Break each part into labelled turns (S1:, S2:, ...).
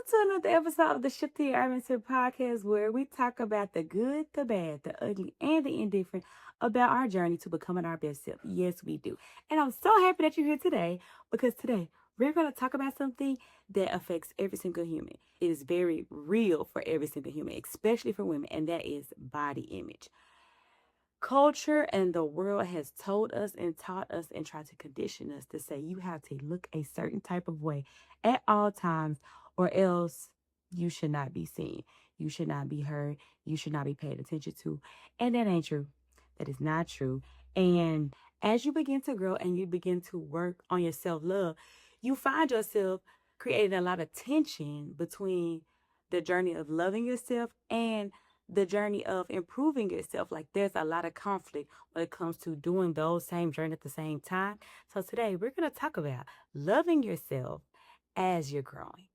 S1: to another episode of the Shifty Atmosphere podcast where we talk about the good, the bad, the ugly, and the indifferent about our journey to becoming our best self. Yes, we do. And I'm so happy that you're here today because today we're going to talk about something that affects every single human. It is very real for every single human, especially for women, and that is body image. Culture and the world has told us and taught us and tried to condition us to say you have to look a certain type of way at all times, or else you should not be seen. You should not be heard. You should not be paid attention to. And that ain't true. That is not true. And as you begin to grow and you begin to work on your self love, you find yourself creating a lot of tension between the journey of loving yourself and the journey of improving yourself. Like there's a lot of conflict when it comes to doing those same journey at the same time. So today we're going to talk about loving yourself as you're growing.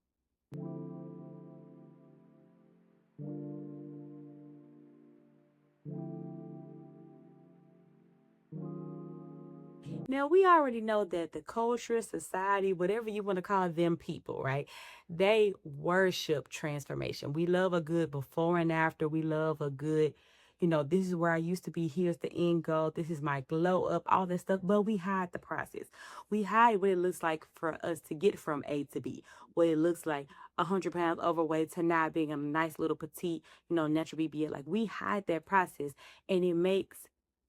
S1: Now, we already know that the culture, society, whatever you want to call them people, right? They worship transformation. We love a good before and after. We love a good, this is where I used to be. Here's the end goal. This is my glow up, all that stuff. But we hide the process. We hide what it looks like for us to get from A to B. What it looks like 100 pounds overweight to now being a nice little petite, natural BBL. Like we hide that process and it makes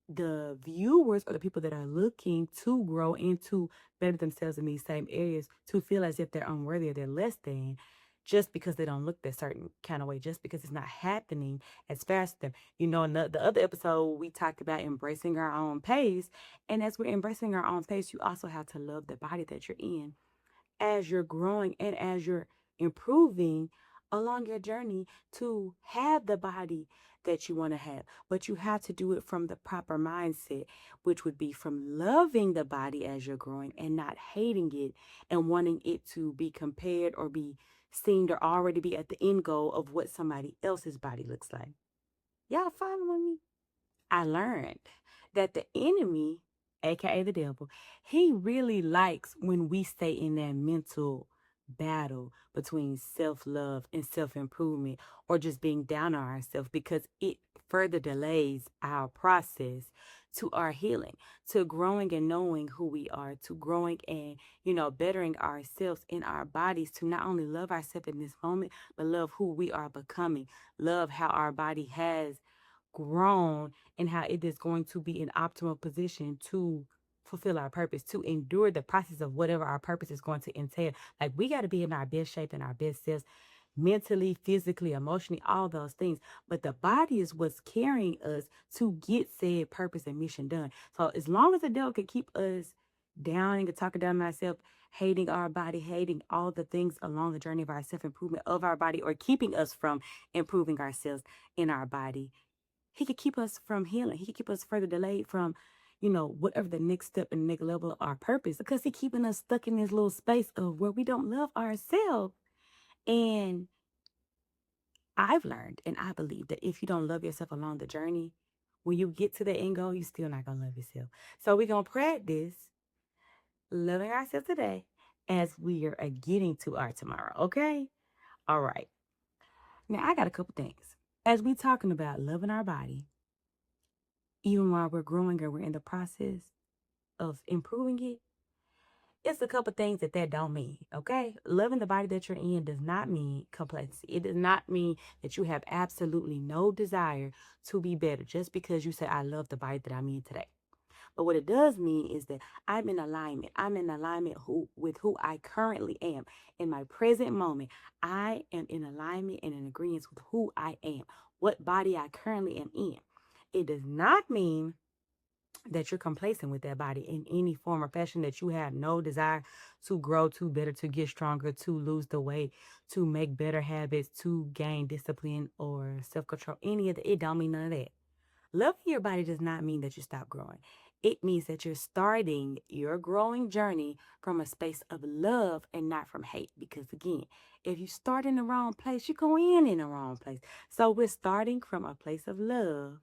S1: the viewers or the people that are looking to grow into better themselves in these same areas to feel as if they're unworthy or they're less than just because they don't look that certain kind of way, just because it's not happening as fast as them. In the other episode, we talked about embracing our own pace. And as we're embracing our own pace, you also have to love the body that you're in as you're growing and as you're improving along your journey to have the body that you want to have. But you have to do it from the proper mindset, which would be from loving the body as you're growing and not hating it and wanting it to be compared or be seen or already be at the end goal of what somebody else's body looks like. Y'all following me? I learned that the enemy, aka the devil, he really likes when we stay in that mental battle between self-love and self-improvement or just being down on ourselves because it further delays our process to our healing, to growing and knowing who we are, to growing and, bettering ourselves in our bodies, to not only love ourselves in this moment, but love who we are becoming, love how our body has grown and how it is going to be in optimal position to fulfill our purpose, to endure the process of whatever our purpose is going to entail. Like we got to be in our best shape and our best selves mentally, physically, emotionally, all those things. But the body is what's carrying us to get said purpose and mission done. So as long as the devil can keep us down and talking down on ourselves, hating our body, hating all the things along the journey of our self-improvement of our body, or keeping us from improving ourselves in our body, he could keep us from healing. He could keep us further delayed from, whatever the next step and the next level of our purpose, because he's keeping us stuck in this little space of where we don't love ourselves. And I've learned and I believe that if you don't love yourself along the journey, when you get to the end goal, you're still not going to love yourself. So we're going to practice loving ourselves today as we are getting to our tomorrow. Okay? All right. Now, I got a couple things. As we talking about loving our body, even while we're growing or we're in the process of improving it, it's a couple things that don't mean, okay? Loving the body that you're in does not mean complacency. It does not mean that you have absolutely no desire to be better just because you say, I love the body that I'm in today. But what it does mean is that I'm in alignment. I'm in alignment with who I currently am. In my present moment, I am in alignment and in agreement with who I am, what body I currently am in. It does not mean that you're complacent with that body in any form or fashion, that you have no desire to grow, to better, to get stronger, to lose the weight, to make better habits, to gain discipline or self-control, any of that. It don't mean none of that. Loving your body does not mean that you stop growing. It means that you're starting your growing journey from a space of love and not from hate. Because again, if you start in the wrong place, you go in the wrong place. So we're starting from a place of love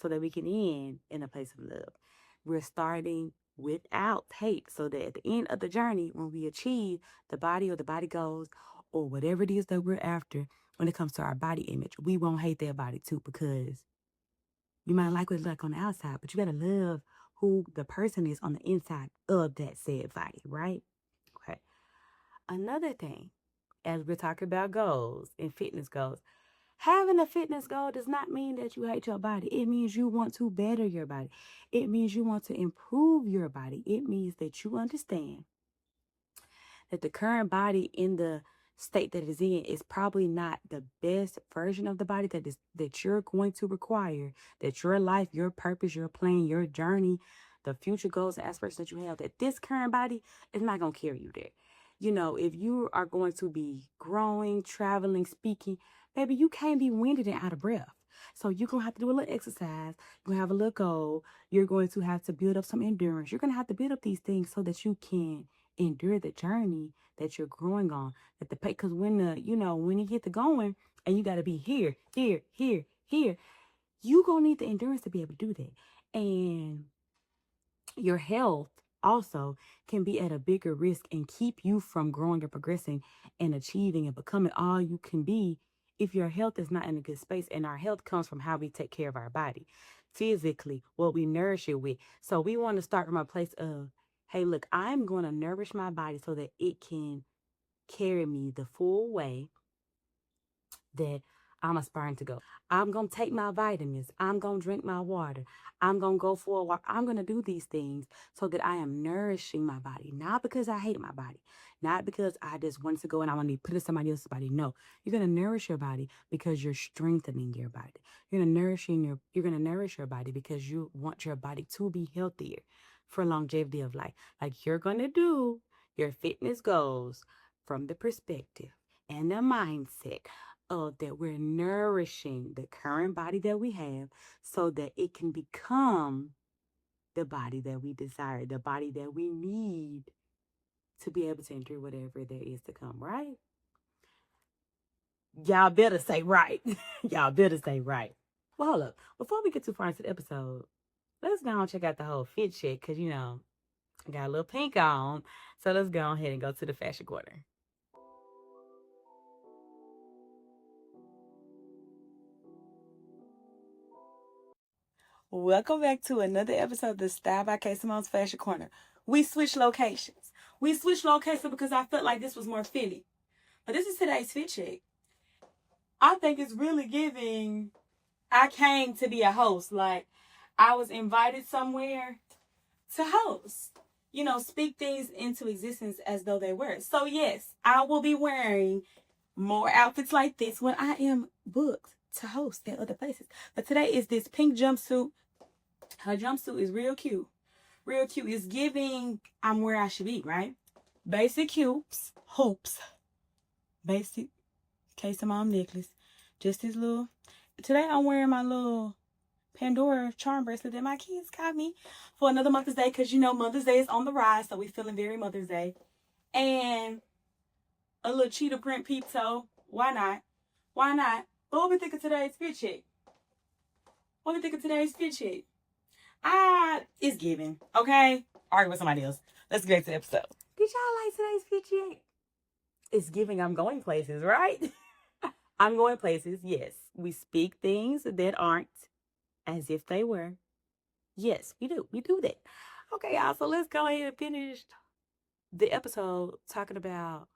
S1: so that we can end in a place of love. We're starting without hate so that at the end of the journey, when we achieve the body or the body goals or whatever it is that we're after when it comes to our body image, we won't hate that body too, because you might like what it like on the outside, but you gotta love who the person is on the inside of that said body, right? Okay. Another thing, as we're talking about goals and fitness goals, having a fitness goal does not mean that you hate your body. It means you want to better your body. It means you want to improve your body. It means that you understand that the current body in the state that it's in is probably not the best version of the body that you're going to require, that your life, your purpose, your plan, your journey, the future goals and aspirations that you have, that this current body is not going to carry you there. You know, if you are going to be growing, traveling, speaking, baby, you can't be winded and out of breath. So you're going to have to do a little exercise. You're going to have a little goal. You're going to have to build up some endurance. You're going to have to build up these things so that you can endure the journey that you're growing on. That the because when when you get to going and you got to be here, here, here, here, you gonna need the endurance to be able to do that. And your health also can be at a bigger risk and keep you from growing and progressing and achieving and becoming all you can be if your health is not in a good space. And our health comes from how we take care of our body physically, what we nourish it with. So we want to start from a place of, hey, look, I'm going to nourish my body so that it can carry me the full way that I'm aspiring to go. I'm going to take my vitamins. I'm going to drink my water. I'm going to go for a walk. I'm going to do these things so that I am nourishing my body. Not because I hate my body. Not because I just want to go and I want to put it in somebody else's body. No, you're going to nourish your body because you're strengthening your body. You're going to nourish your body because you want your body to be healthier for longevity of life. Like you're going to do your fitness goals from the perspective and the mindset of that we're nourishing the current body that we have so that it can become the body that we desire, the body that we need to be able to endure whatever there is to come, right? Y'all better say right. Y'all better say right. Well, hold up. Before we get too far into the episode, let's go and check out the whole fit check because, I got a little pink on. So let's go ahead and go to the fashion corner. Welcome back to another episode of the Style by K Simone's Fashion Corner. We switched locations. We switched locations because I felt like this was more fitting. But this is today's fit check. I think it's really giving. I came to be a host. Like, I was invited somewhere to host. Speak things into existence as though they were. So, yes, I will be wearing more outfits like this when I am booked to host at other places. But today is this pink jumpsuit. Her jumpsuit is real cute. Real cute. It's giving I'm where I should be, right? Basic hoops. Basic case of mom necklace. Just this little. Today I'm wearing my little Pandora charm bracelet that my kids got me for another Mother's Day because Mother's Day is on the rise, so we feeling very Mother's Day. And a little cheetah print peep toe. Why not? Why not? But what we think of today's fit check? What we think of today's fit check? It's giving. Okay? Argue with somebody else. Let's get back to the episode. Did y'all like today's fit check? It's giving I'm going places, right? I'm going places, yes. We speak things that aren't as if they were. Yes, we do. We do that. Okay, y'all. So let's go ahead and finish the episode talking about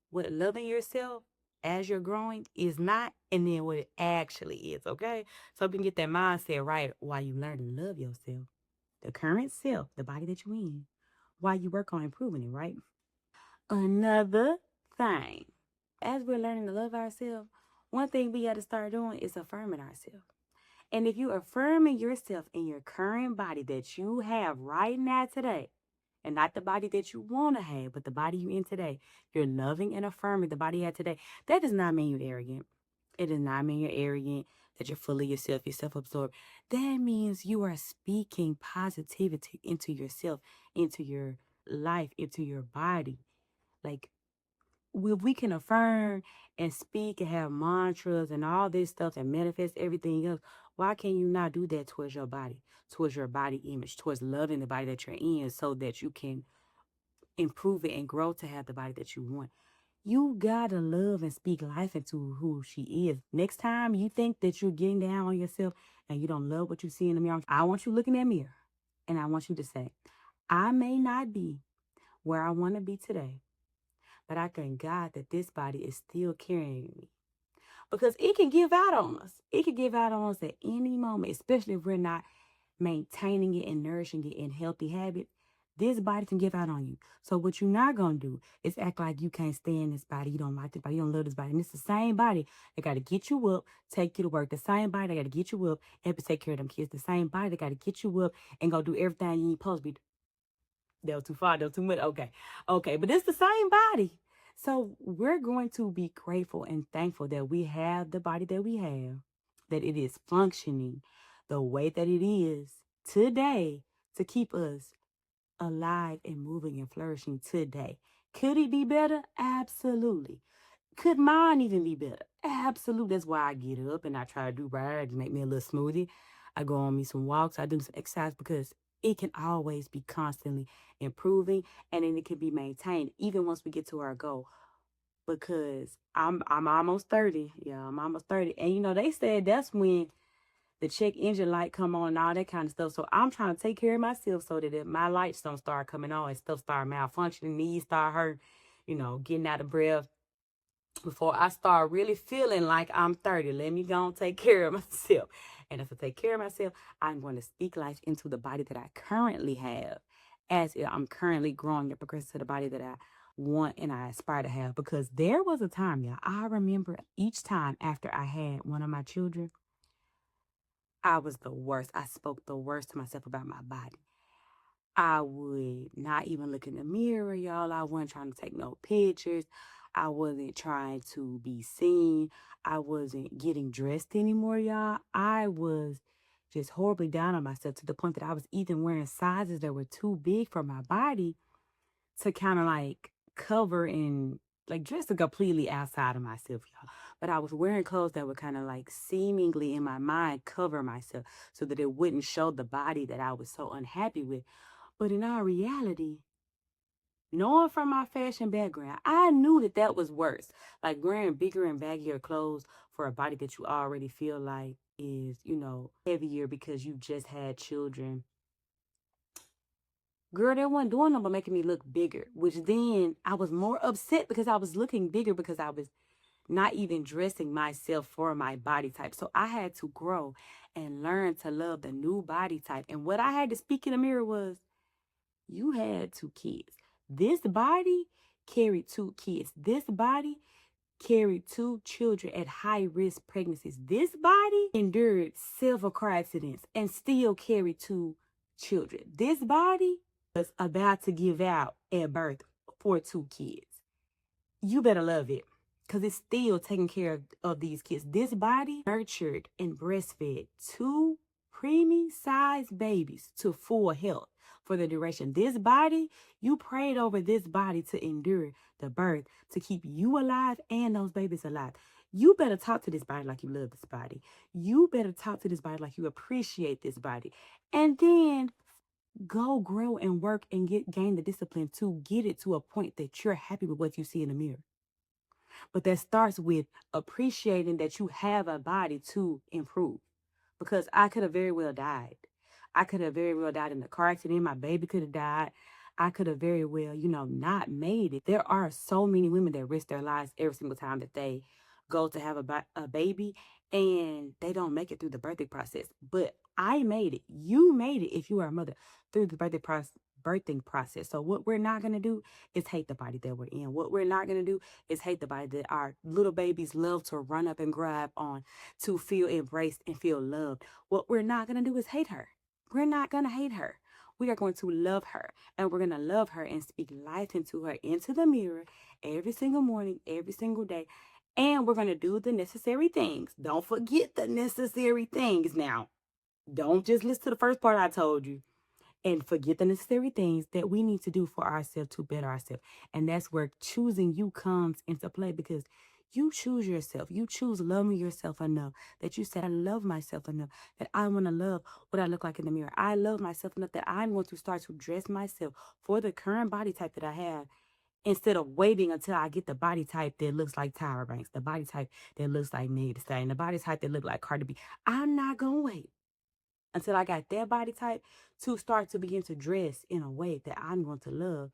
S1: what loving yourself as you're growing is not, and then what it actually is, okay? So we can get that mindset right while you learn to love yourself, the current self, the body that you're in, while you work on improving it, right? Another thing, as we're learning to love ourselves, one thing we got to start doing is affirming ourselves. And if you're affirming yourself in your current body that you have right now today, and not the body that you want to have, but the body you're in today, you're loving and affirming the body you have today, that does not mean you're arrogant. It does not mean you're arrogant, that you're full of yourself, you're self-absorbed. That means you are speaking positivity into yourself, into your life, into your body. Like, we can affirm and speak and have mantras and all this stuff and manifest everything else, why can you not do that towards your body, towards your body image, towards loving the body that you're in so that you can improve it and grow to have the body that you want? You gotta love and speak life into who she is. Next time you think that you're getting down on yourself and you don't love what you see in the mirror, I want you looking in that mirror and I want you to say, I may not be where I want to be today, but I thank God that this body is still carrying me. Because it can give out on us. It can give out on us at any moment, especially if we're not maintaining it and nourishing it in healthy habits. This body can give out on you. So what you're not gonna do is act like you can't stand this body. You don't like this body. You don't love this body. And it's the same body that got to get you up, take you to work. The same body that got to get you up and take care of them kids. The same body that got to get you up and go do everything you ain't supposed to be. That was too far. That was too much. Okay, okay, but it's the same body. So we're going to be grateful and thankful that we have the body that we have, that it is functioning the way that it is today to keep us alive and moving and flourishing today. Could it be better? Absolutely. Could mine even be better? Absolutely. That's why I get up and I try to do right. I just make me a little smoothie. I go on me some walks. I do some exercise because it can always be constantly improving and then it can be maintained even once we get to our goal. Because I'm almost 30. Yeah, I'm almost 30. And they said that's when the check engine light come on and all that kind of stuff. So I'm trying to take care of myself so that if my lights don't start coming on and stuff start malfunctioning, knees start hurting, getting out of breath, before I start really feeling like I'm 30, let me go and take care of myself. And if I take care of myself, I'm going to speak life into the body that I currently have as I'm currently growing and progressing to the body that I want and I aspire to have. Because there was a time, y'all, I remember each time after I had one of my children, I was the worst. I spoke the worst to myself about my body. I would not even look in the mirror, y'all. I wasn't trying to take no pictures. I wasn't trying to be seen. I wasn't getting dressed anymore, y'all. I was just horribly down on myself to the point that I was even wearing sizes that were too big for my body to kind of like cover and like dress completely outside of myself, y'all. But I was wearing clothes that would kind of like seemingly in my mind cover myself so that it wouldn't show the body that I was so unhappy with. But in all reality, knowing from my fashion background, I knew that that was worse. Like wearing bigger and baggier clothes for a body that you already feel like is, heavier because you just had children. Girl, they wasn't doing nothing but making me look bigger, which then I was more upset because I was looking bigger because I was not even dressing myself for my body type. So I had to grow and learn to love the new body type. And what I had to speak in the mirror was, you had two kids. This body carried two kids. This body carried two children at high risk pregnancies. This body endured several car accidents and still carried two children. This body was about to give out at birth for two kids. You better love it because it's still taking care of these kids. This body nurtured and breastfed two preemie sized babies to full health for the duration. This body, you prayed over this body to endure the birth, to keep you alive and those babies alive. You better talk to this body like you love this body. You better talk to this body like you appreciate this body. And then go grow and work and gain the discipline to get it to a point that you're happy with what you see in the mirror. But that starts with appreciating that you have a body to improve. Because I could have very well died. I could have very well died in a car accident. My baby could have died. I could have very well, not made it. There are so many women that risk their lives every single time that they go to have a baby and they don't make it through the birthing process. But I made it. You made it if you are a mother through the birthing process. So what we're not going to do is hate the body that we're in. What we're not going to do is hate the body that our little babies love to run up and grab on, to feel embraced and feel loved. What we're not going to do is hate her. We're not going to hate her. We are going to love her, and we're going to love her and speak life into her, into the mirror every single morning, every single day. And we're going to do the necessary things. Don't forget the necessary things now. Don't just listen to the first part I told you and forget the necessary things that we need to do for ourselves to better ourselves. And that's where choosing you comes into play, because you choose yourself. You choose loving yourself enough that you said, I love myself enough that I want to love what I look like in the mirror. I love myself enough that I'm going to start to dress myself for the current body type that I have instead of waiting until I get the body type that looks like Tyra Banks, the body type that looks like Meg Thee Stallion, the body type that looks like Cardi B. I'm not going to wait until I got that body type to start to begin to dress in a way that I'm going to love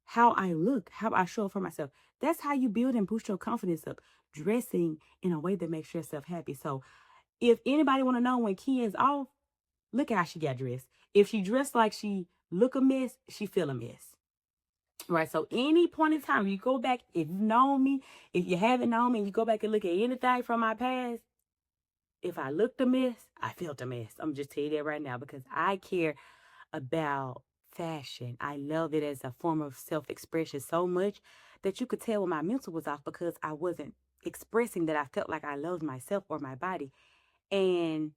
S1: how I look, how I show up for myself. That's how you build and boost your confidence up, dressing in a way that makes yourself happy. So if anybody want to know when Kia's off, look how she got dressed. If she dressed like she look a mess, she feel a mess. Right. So any point in time, you go back, if you know me, if you haven't known me, and you go back and look at anything from my past, if I looked a mess, I felt a mess. I'm just tell you that right now because I care about fashion. I love it as a form of self-expression so much that you could tell when my mental was off because I wasn't expressing that I felt like I loved myself or my body. And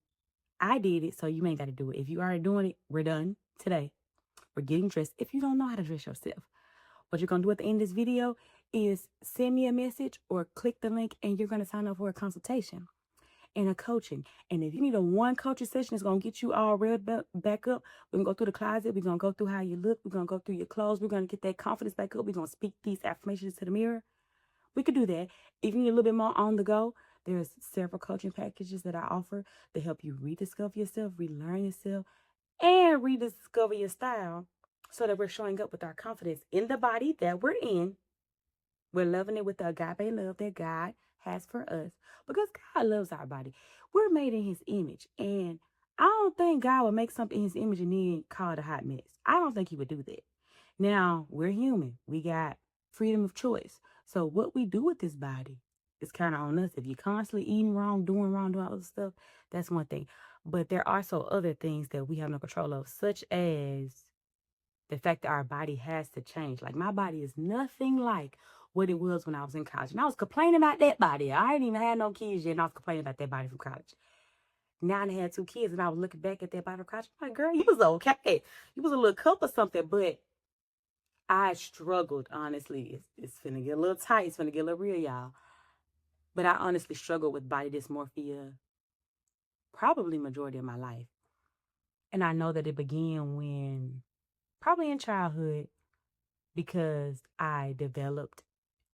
S1: I did it, so you ain't got to do it. If you are doing it, we're done today. We're getting dressed. If you don't know how to dress yourself, what you're going to do at the end of this video is send me a message or click the link and you're going to sign up for a consultation and a coaching. And if you need a one coaching session that's going to get you all real back up, we're going to go through the closet. We're going to go through how you look. We're going to go through your clothes. We're going to get that confidence back up. We're going to speak these affirmations to the mirror. We could do that. If you need a little bit more on the go, there's several coaching packages that I offer to help you rediscover yourself, relearn yourself, and rediscover your style so that we're showing up with our confidence in the body that we're in. We're loving it with the agape love that God has for us because God loves our body. We're made in his image. And I don't think God would make something in his image and then call it a hot mess. I don't think he would do that. Now, we're human. We got freedom of choice. So what we do with this body is kind of on us. If you're constantly eating wrong, doing all this stuff, that's one thing. But there are also other things that we have no control of, such as the fact that our body has to change. Like my body is nothing like what it was when I was in college. And I was complaining about that body. I ain't even had no kids yet, and I was complaining about that body from college. Now I had 2 kids, and I was looking back at that body from college. I'm like, girl, you was okay. You was a little cup or something, but I struggled, honestly. It's finna get a little tight. It's finna get a little real, y'all. But I honestly struggled with body dysmorphia probably majority of my life. And I know that it began when, probably in childhood, because I developed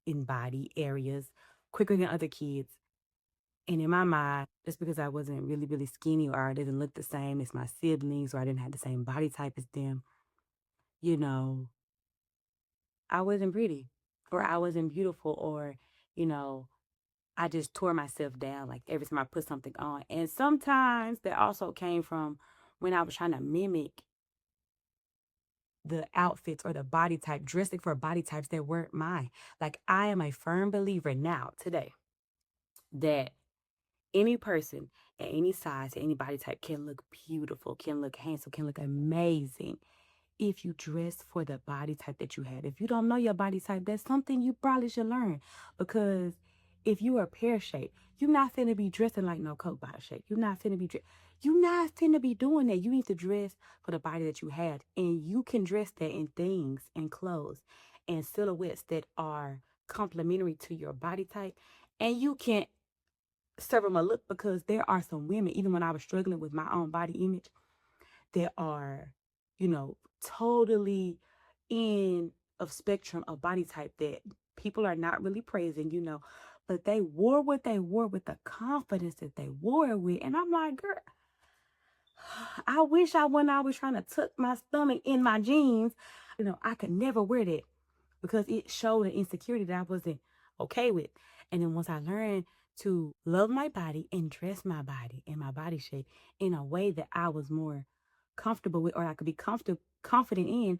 S1: in body areas quicker than other kids. And in my mind, just because I wasn't really, really skinny or I didn't look the same as my siblings or I didn't have the same body type as them, you know, I wasn't pretty or I wasn't beautiful or, you know, I just tore myself down like every time I put something on. And sometimes that also came from when I was trying to mimic the outfits or the body type, dressing for body types that weren't mine. Like I am a firm believer now, today, that any person at any size, any body type can look beautiful, can look handsome, can look amazing if you dress for the body type that you have. If you don't know your body type, that's something you probably should learn because if you are pear shaped, you're not finna be dressing like no Coke body shape. You're not finna be doing that. You need to dress for the body that you have, and you can dress that in things and clothes and silhouettes that are complementary to your body type, and you can serve them a look because there are some women, even when I was struggling with my own body image, that are, totally in of spectrum of body type that people are not really praising, but they wore what they wore with the confidence that they wore it with. And I'm like, girl, I wish I wasn't always trying to tuck my stomach in my jeans. I could never wear that because it showed an insecurity that I wasn't okay with. And then once I learned to love my body and dress my body and my body shape in a way that I was more comfortable with or I could be confident in,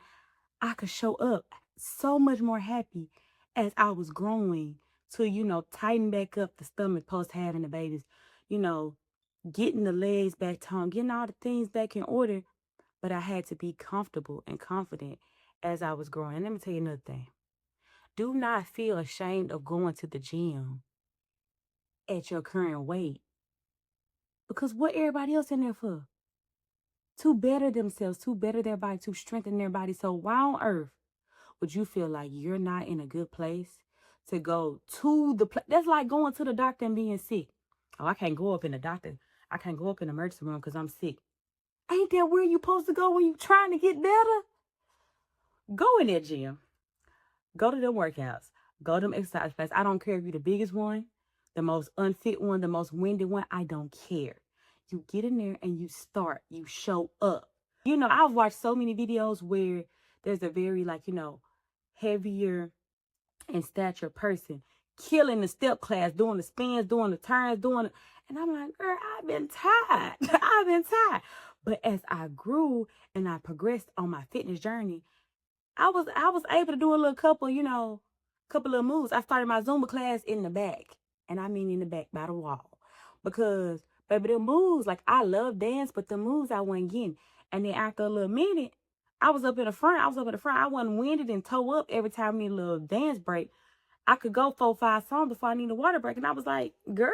S1: I could show up so much more happy as I was growing to, tighten back up the stomach post having the babies, you know, getting the legs back toned, getting all the things back in order. But I had to be comfortable and confident as I was growing. And let me tell you another thing. Do not feel ashamed of going to the gym at your current weight. Because what everybody else in there for? To better themselves, to better their body, to strengthen their body. So why on earth would you feel like you're not in a good place to go to the place? That's like going to the doctor and being sick. Oh, I can't go up in the doctor. I can't go up in the emergency room because I'm sick. Ain't that where you supposed to go when you trying to get better? Go in that gym. Go to them workouts. Go to them exercise classes. I don't care if you're the biggest one, the most unfit one, the most winded one. I don't care. You get in there and you start. You show up. I've watched so many videos where there's a very, like, heavier in stature person killing the step class, doing the spins, doing the turns, and I'm like, girl, I've been tired. I've been tired. But as I grew and I progressed on my fitness journey, I was able to do a little couple of moves. I started my Zumba class in the back, and I mean in the back by the wall, because baby, the moves, like, I love dance, but the moves I wasn't getting. And then after a little minute, I was up in the front. I wasn't winded and toe up every time I need a little dance break. I could go 4, 5 songs before I need a water break, and I was like, girl,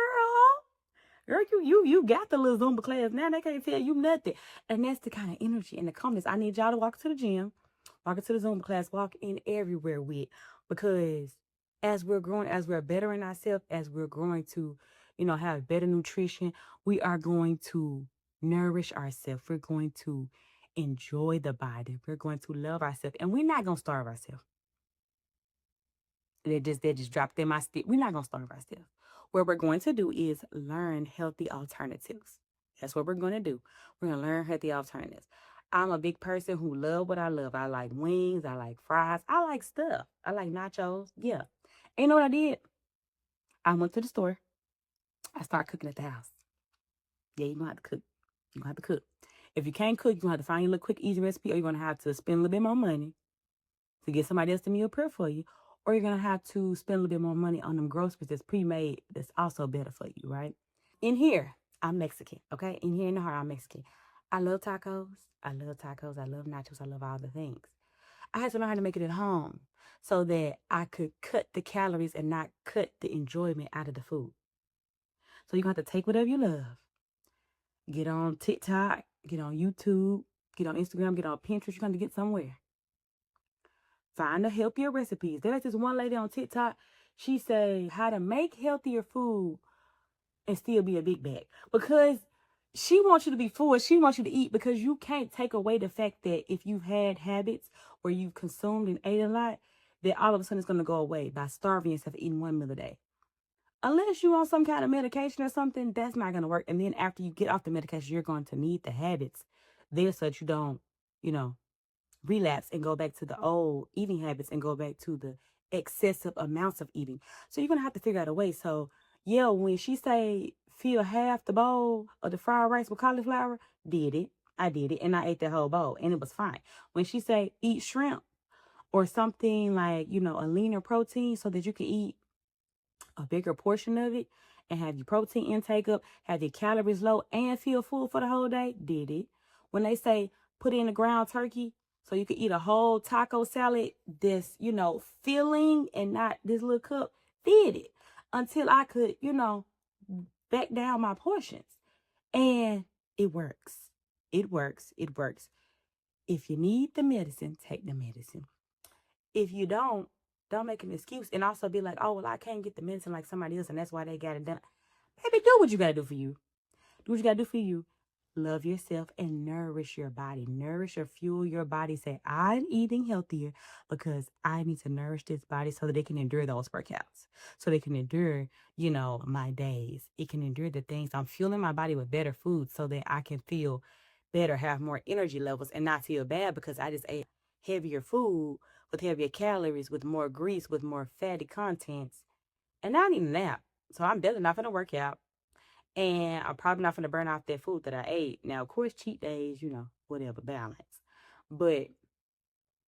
S1: you got the little Zumba class now. They can't tell you nothing. And that's the kind of energy and the confidence I need y'all to walk to the gym, walk into the Zumba class, walk in everywhere with. Because as we're growing, as we're bettering ourselves, as we're growing to, have better nutrition, we are going to nourish ourselves. We're going to enjoy the body. We're going to love ourselves. And we're not going to starve ourselves. They just dropped in my stick. We're not going to starve ourselves. What we're going to do is learn healthy alternatives. That's what we're going to do. We're going to learn healthy alternatives. I'm a big person who love what I love. I like wings. I like fries. I like stuff. I like nachos. Yeah. And you know what I did? I went to the store. I started cooking at the house. Yeah, you don't have to cook. You don't have to cook. If you can't cook, you're going to have to find your little quick, easy recipe, or you're going to have to spend a little bit more money to get somebody else to meal prep for you. Or you're going to have to spend a little bit more money on them groceries that's pre-made that's also better for you, right? In here, I'm Mexican, okay? In here in the heart, I'm Mexican. I love tacos. I love tacos. I love nachos. I love all the things. I had to learn how to make it at home so that I could cut the calories and not cut the enjoyment out of the food. So you're going to have to take whatever you love. Get on TikTok, get on YouTube, get on Instagram, get on Pinterest. You're going to get somewhere. Find the healthier recipes. There's this one lady on TikTok. She say how to make healthier food and still be a big bag, because she wants you to be full. She wants you to eat, because you can't take away the fact that if you've had habits where you've consumed and ate a lot, that all of a sudden it's going to go away by starving yourself eating one meal a day. Unless you're on some kind of medication or something, that's not going to work. And then after you get off the medication, you're going to need the habits there so that you don't, relapse and go back to the old eating habits and go back to the excessive amounts of eating. So you're going to have to figure out a way. So, yeah, when she say fill half the bowl of the fried rice with cauliflower, did it. I did it, and I ate the whole bowl, and it was fine. When she say eat shrimp or something like, a leaner protein so that you can eat a bigger portion of it and have your protein intake up, have your calories low, and feel full for the whole day, did it. When they say put in a ground turkey so you can eat a whole taco salad that's, filling and not this little cup, did it. Until I could, back down my portions. And it works. It works. It works. If you need the medicine, take the medicine. If you don't make an excuse and also be like, oh, well, I can't get the medicine like somebody else, and that's why they got it done. Baby, do what you got to do for you. Do what you got to do for you. Love yourself and nourish your body. Nourish or fuel your body. Say, I'm eating healthier because I need to nourish this body so that it can endure those workouts. So they can endure, my days. It can endure the things. I'm fueling my body with better food so that I can feel better, have more energy levels, and not feel bad because I just ate heavier food with heavier calories, with more grease, with more fatty contents. And I need a nap. So I'm definitely not going to work out. And I'm probably not going to burn off that food that I ate. Now, of course, cheat days, whatever, balance. But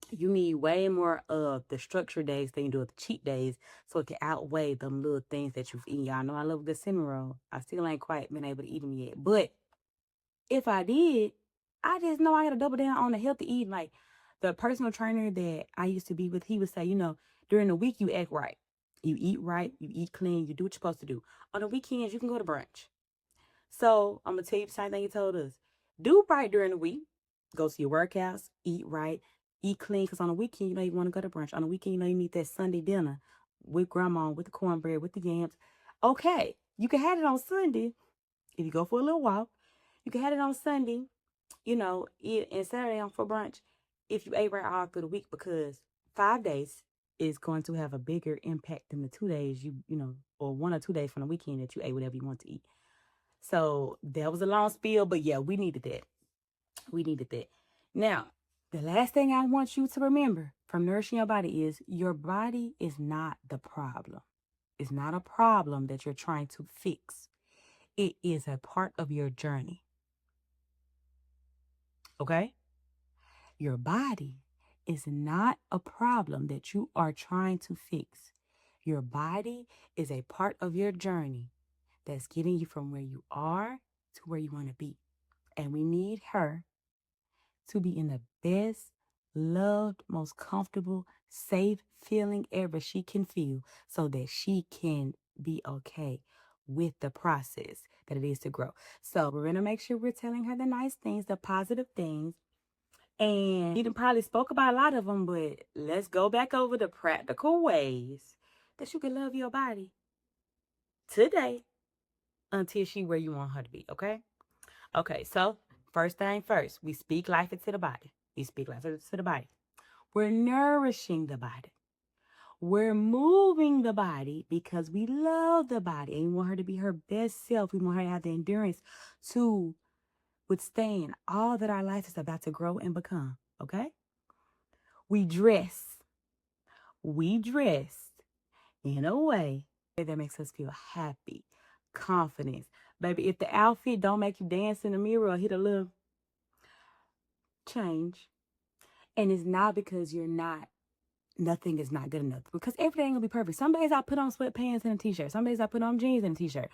S1: you need way more of the structured days than you do of the cheat days so it can outweigh them little things that you've eaten. Y'all know I love a good cinnamon roll. I still ain't quite been able to eat them yet. But if I did, I just know I got to double down on the healthy eating. Like the personal trainer that I used to be with, he would say, during the week, you act right. You eat right, you eat clean, you do what you're supposed to do. On the weekends, you can go to brunch. So I'm going to tell you the same thing he told us. Do right during the week. Go to your workouts, eat right, eat clean. Because on the weekend, you want to go to brunch. On the weekend, you need that Sunday dinner with grandma, with the cornbread, with the yams. Okay, you can have it on Sunday if you go for a little walk. You can have it on Sunday, eat and Saturday on for brunch if you ate right all through the week, because 5 days, is going to have a bigger impact than the 2 days or 1 or 2 days from the weekend that you ate whatever you want to eat. So that was a long spiel, but yeah, we needed that. We needed that. Now, the last thing I want you to remember from nourishing your body is your body is not the problem. It's not a problem that you're trying to fix. It is a part of your journey. Okay? Your body is not a problem that you are trying to fix. Your body is a part of your journey that's getting you from where you are to where you want to be. And we need her to be in the best, loved, most comfortable, safe feeling ever she can feel so that she can be okay with the process that it is to grow. So we're going to make sure we're telling her the nice things, the positive things. And you probably spoke about a lot of them, but let's go back over the practical ways that you can love your body today until she where you want her to be, okay? Okay, so first thing first, we speak life into the body. We speak life into the body. We're nourishing the body. We're moving the body because we love the body and we want her to be her best self. We want her to have the endurance to withstand all that our life is about to grow and become, okay? We dress. We dress in a way that makes us feel happy, confidence. Baby, if the outfit don't make you dance in the mirror or hit a little change, and it's not because nothing is not good enough. Because everything ain't gonna be perfect. Some days I put on sweatpants and a t-shirt. Some days I put on jeans and a t-shirt.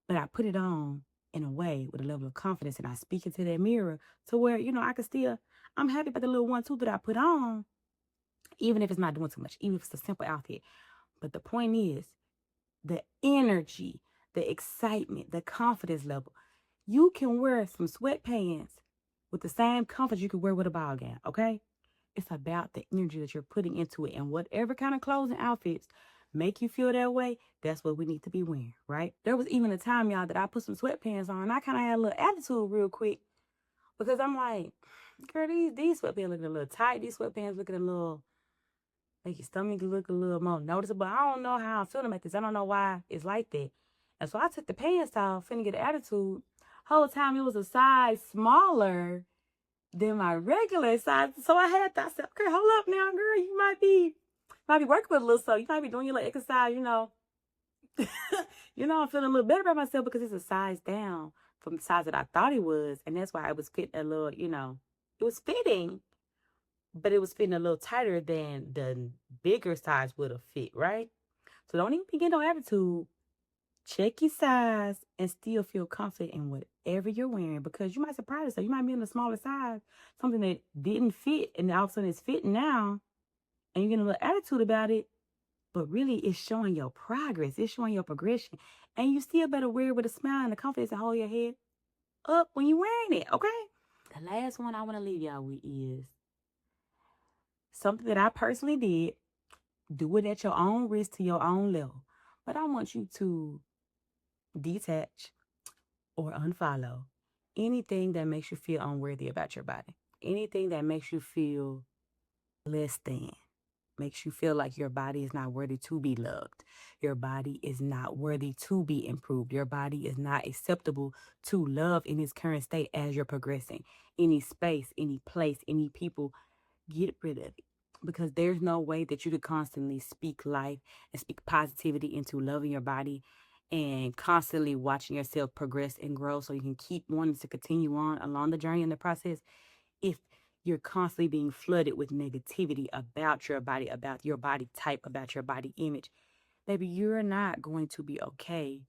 S1: But I put it on in a way with a level of confidence and I speak into that mirror to where, I can still, I'm happy about the little one too that I put on, even if it's not doing too much, even if it's a simple outfit. But the point is, the energy, the excitement, the confidence level. You can wear some sweatpants with the same confidence you could wear with a ball gown, okay? It's about the energy that you're putting into it. And whatever kind of clothes and outfits make you feel that way, that's what we need to be wearing, right? There was even a time, y'all, that I put some sweatpants on and I kind of had a little attitude real quick because I'm like, girl, these sweatpants looking a little tight. These sweatpants looking a little, make your stomach look a little more noticeable. I don't know how I'm feeling about this. I don't know why it's like that. And so I took the pants off, finna get an attitude. Whole time it was a size smaller than my regular size. So I said, okay, hold up now, girl. You might be working with a little so. You might be doing your little exercise, I'm feeling a little better about myself because it's a size down from the size that I thought it was. And that's why it was fitting a little, it was fitting, but it was fitting a little tighter than the bigger size would have fit, right? So don't even begin no attitude. Check your size and still feel confident in whatever you're wearing because you might surprise yourself. You might be in a smaller size, something that didn't fit, and all of a sudden it's fitting now, and you're getting a little attitude about it, but really it's showing your progress. It's showing your progression. And you still better wear it with a smile and the confidence and hold your head up when you're wearing it, okay? The last one I want to leave y'all with is something that I personally did. Do it at your own risk to your own level. But I want you to detach or unfollow anything that makes you feel unworthy about your body. Anything that makes you feel less than, makes you feel like your body is not worthy to be loved. Your body is not worthy to be improved. Your body is not acceptable to love in its current state as you're progressing. Any space, any place, any people, get rid of it. Because there's no way that you could constantly speak life and speak positivity into loving your body and constantly watching yourself progress and grow so you can keep wanting to continue on along the journey in the process if you're constantly being flooded with negativity about your body type, about your body image. Baby, you're not going to be okay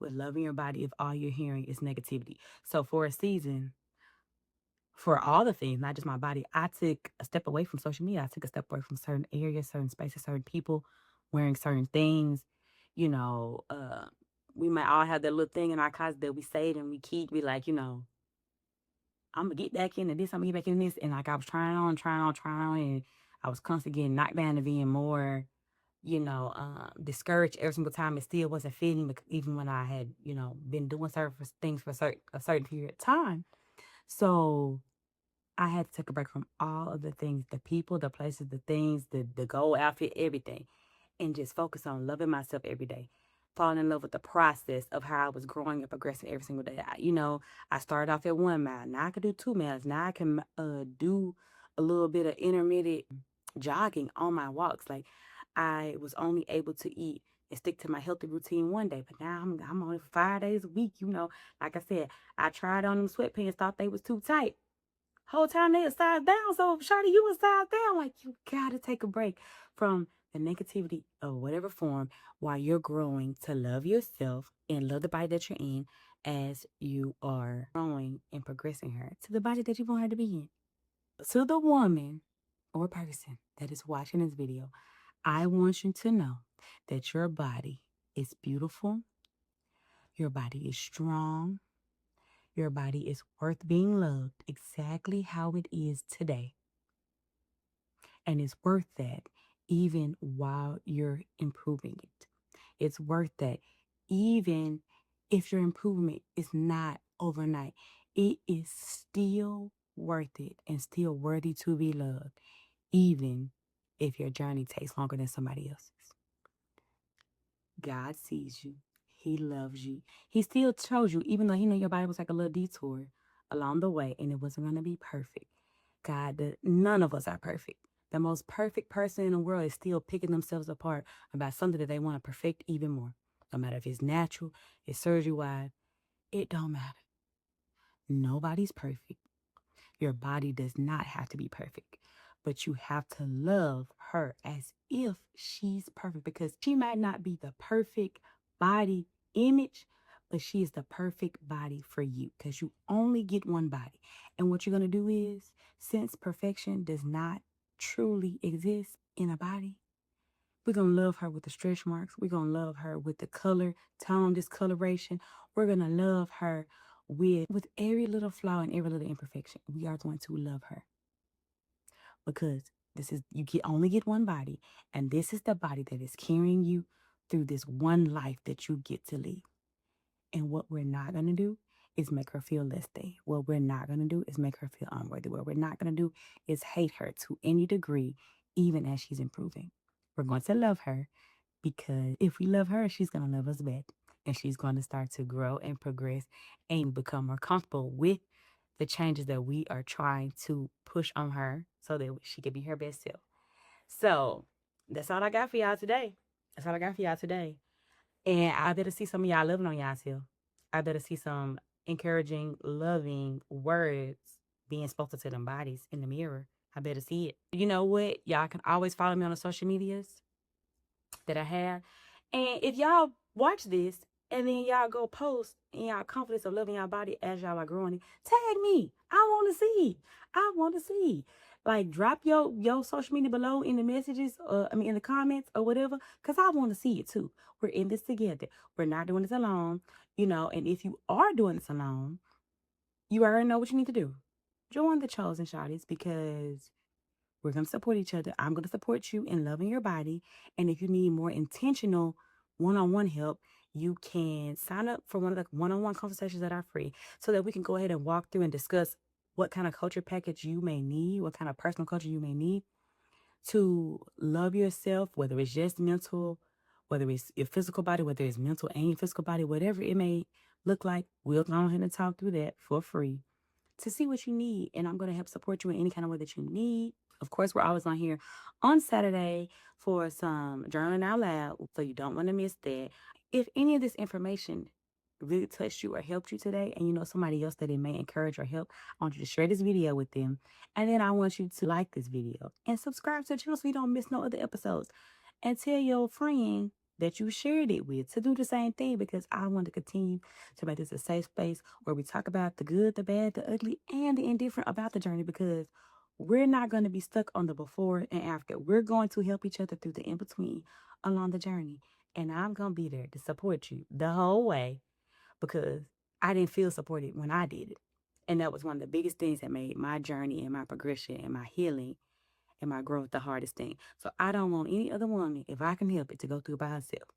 S1: with loving your body if all you're hearing is negativity. So for a season, for all the things, not just my body, I took a step away from social media. I took a step away from certain areas, certain spaces, certain people, wearing certain things. You know, we might all have that little thing in our closet that we save and we keep. We like, I'm gonna get back into this. I'm gonna get back in this. And like I was trying on, and I was constantly getting knocked down and being more, discouraged every single time. It still wasn't fitting, even when I had, been doing certain things for a certain period of time. So I had to take a break from all of the things, the people, the places, the things, the goal outfit, everything, and just focus on loving myself every day. Falling in love with the process of how I was growing and progressing every single day. I started off at 1 mile. Now I can do 2 miles. Now I can do a little bit of intermittent jogging on my walks. Like I was only able to eat and stick to my healthy routine one day, but now I'm on it 5 days a week. Like I said, I tried on them sweatpants, thought they was too tight. Whole time they upside down. So Shawty, you upside down. Like you gotta take a break from the negativity of whatever form while you're growing to love yourself and love the body that you're in as you are growing and progressing her to the body that you want her to be in. To the woman or person that is watching this video, I want you to know that your body is beautiful, your body is strong, your body is worth being loved exactly how it is today. And it's worth that even while you're improving it. It's worth that even if your improvement is not overnight, it is still worth it and still worthy to be loved, even if your journey takes longer than somebody else's. God sees you. He loves you. He still chose you, even though he knew your body was like a little detour along the way and it wasn't going to be perfect. None of us are perfect. The most perfect person in the world is still picking themselves apart about something that they want to perfect even more. No matter if it's natural, it's surgery-wise, it don't matter. Nobody's perfect. Your body does not have to be perfect, but you have to love her as if she's perfect because she might not be the perfect body image, but she is the perfect body for you because you only get one body. And what you're going to do is, since perfection does not truly exist in a body, we're going to love her with the stretch marks. We're going to love her with the color, tone, discoloration. We're going to love her with every little flaw and every little imperfection. We are going to love her because only get one body, and this is the body that is carrying you through this one life that you get to live. And what we're not going to do is make her feel less than. What we're not going to do is make her feel unworthy. What we're not going to do is hate her to any degree, even as she's improving. We're going to love her because if we love her, she's going to love us back. And she's going to start to grow and progress and become more comfortable with the changes that we are trying to push on her so that she can be her best self. So that's all I got for y'all today. That's all I got for y'all today. And I better see some of y'all loving on y'all. I better see some encouraging, loving words being spoken to them bodies in the mirror. I better see it. You know what? Y'all can always follow me on the social medias that I have. And if y'all watch this and then y'all go post in y'all confidence of loving y'all body as y'all are growing it, tag me. I want to see. I want to see. Like drop your social media below in the messages, in the comments or whatever, because I want to see it too. We're in this together. We're not doing this alone, and if you are doing this alone, you already know what you need to do. Join the chosen shawties because we're going to support each other. I'm going to support you in loving your body. And if you need more intentional one-on-one help, you can sign up for one of the one-on-one consultations that are free so that we can go ahead and walk through and discuss what kind of culture package you may need, what kind of personal culture you may need to love yourself, whether it's just mental, whether it's your physical body, whether it's mental and physical body, whatever it may look like. We'll go ahead and talk through that for free to see what you need. And I'm going to help support you in any kind of way that you need. Of course, we're always on here on Saturday for some journaling out loud, so you don't want to miss that. If any of this information really touched you or helped you today, and you know somebody else that it may encourage or help, I want you to share this video with them. And then I want you to like this video and subscribe to the channel so you don't miss no other episodes. And tell your friend that you shared it with to do the same thing, because I want to continue to make this a safe space where we talk about the good, the bad, the ugly, and the indifferent about the journey, because we're not going to be stuck on the before and after. We're going to help each other through the in-between along the journey. And I'm going to be there to support you the whole way because I didn't feel supported when I did it. And that was one of the biggest things that made my journey and my progression and my healing and my growth the hardest thing. So I don't want any other woman, if I can help it, to go through it by herself.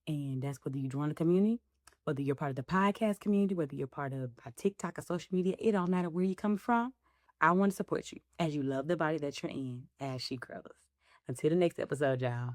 S1: And that's whether you join the community, whether you're part of the podcast community, whether you're part of TikTok or social media, it don't matter where you come from. I want to support you as you love the body that you're in as she grows. Until the next episode, y'all.